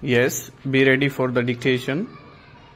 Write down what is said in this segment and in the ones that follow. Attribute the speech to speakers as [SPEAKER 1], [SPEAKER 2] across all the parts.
[SPEAKER 1] Yes, be ready for the dictation.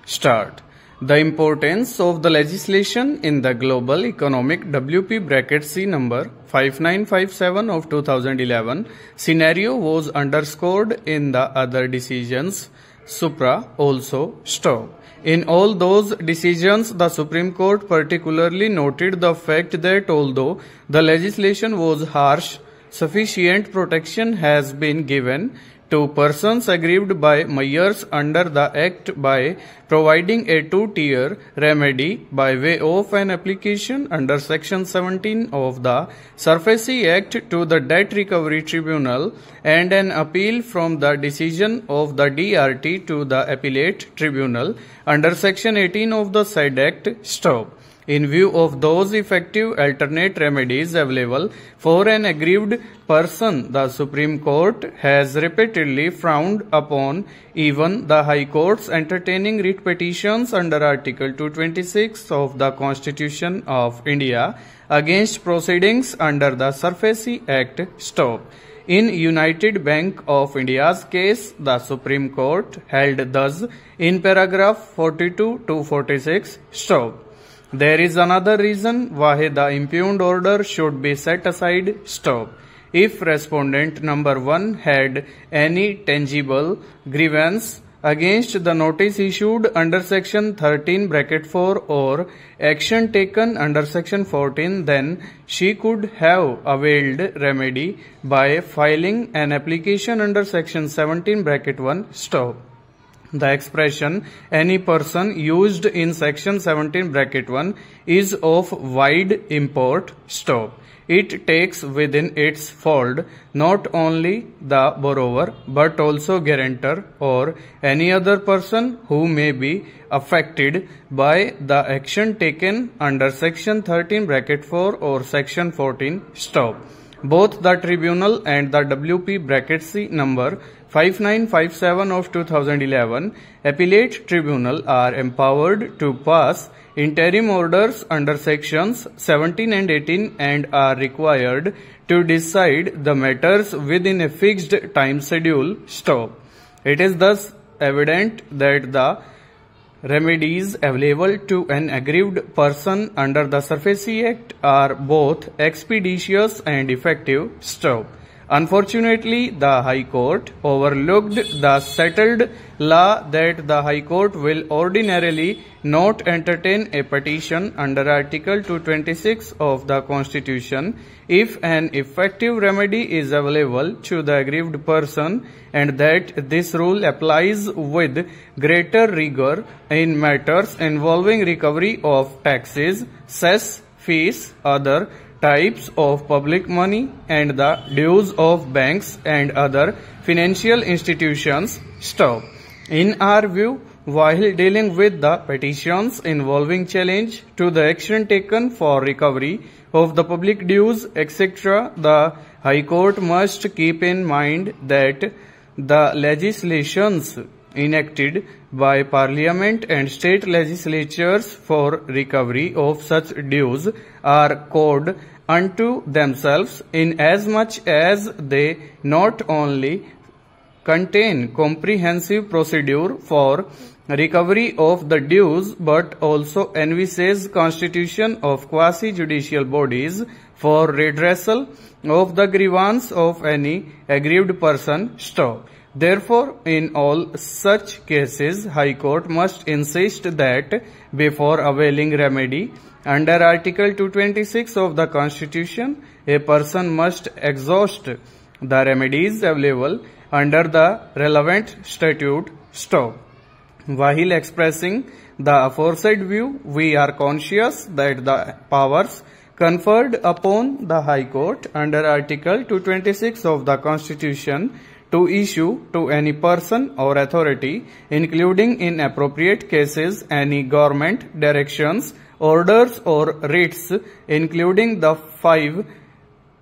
[SPEAKER 1] Start. The importance of the legislation in the global economic WP-C number 5957 of 2011 scenario was underscored in the other decisions. Supra also stop. In all those decisions, the Supreme Court particularly noted the fact that although the legislation was harsh, sufficient protection has been given to persons aggrieved by mayors under the Act by providing a two-tier remedy by way of an application under Section 17 of the SURFACE Act to the Debt Recovery Tribunal and an appeal from the decision of the DRT to the Appellate Tribunal under Section 18 of the said Act. Stop. In view of those effective alternate remedies available for an aggrieved person, the Supreme Court has repeatedly frowned upon even the High Courts entertaining writ petitions under Article 226 of the Constitution of India against proceedings under the SURFACE Act. Stop. In United Bank of India's case, the Supreme Court held thus in paragraph 42 to 46. Stop. There is another reason why the impugned order should be set aside. Stop. If respondent number 1 had any tangible grievance against the notice issued under section 13(4) or action taken under section 14, then she could have availed remedy by filing an application under section 17(1). Stop. The expression any person used in section 17(1) is of wide import. Stop. It takes within its fold not only the borrower but also guarantor or any other person who may be affected by the action taken under section 13(4) or section 14. Stop. Both the tribunal and the WP-C number 5957 of 2011 Appellate Tribunal are empowered to pass interim orders under sections 17 and 18 and are required to decide the matters within a fixed time schedule. Stop. It is thus evident that the remedies available to an aggrieved person under the SURFACE Act are both expeditious and effective. Stop. Unfortunately, the High Court overlooked the settled law that the High Court will ordinarily not entertain a petition under Article 226 of the Constitution if an effective remedy is available to the aggrieved person, and that this rule applies with greater rigor in matters involving recovery of taxes, cess, fees, other types of public money, and the dues of banks and other financial institutions. Stop. In our view, while dealing with the petitions involving challenge to the action taken for recovery of the public dues, etc., the High Court must keep in mind that the legislations enacted by Parliament and state legislatures for recovery of such dues are code unto themselves, inasmuch as they not only contain comprehensive procedure for recovery of the dues but also envisage constitution of quasi-judicial bodies for redressal of the grievance of any aggrieved person. Stop. Therefore, in all such cases, High Court must insist that before availing remedy under Article 226 of the Constitution, a person must exhaust the remedies available under the relevant statute. Stop. While expressing the aforesaid view, we are conscious that the powers conferred upon the High Court under Article 226 of the Constitution to issue to any person or authority, including in appropriate cases any government directions, orders or writs, including the 5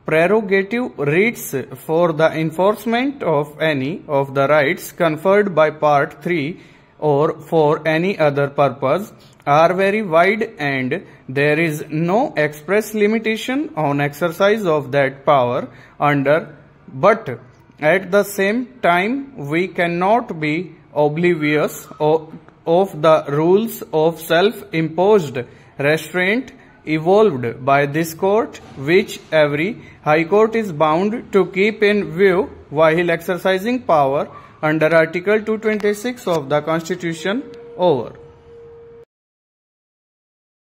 [SPEAKER 1] prerogative writs for the enforcement of any of the rights conferred by Part 3 or for any other purpose, are very wide, and there is no express limitation on exercise of that power under, but At the same time, we cannot be oblivious of the rules of self-imposed restraint evolved by this court, which every High Court is bound to keep in view while exercising power under Article 226 of the Constitution. Over.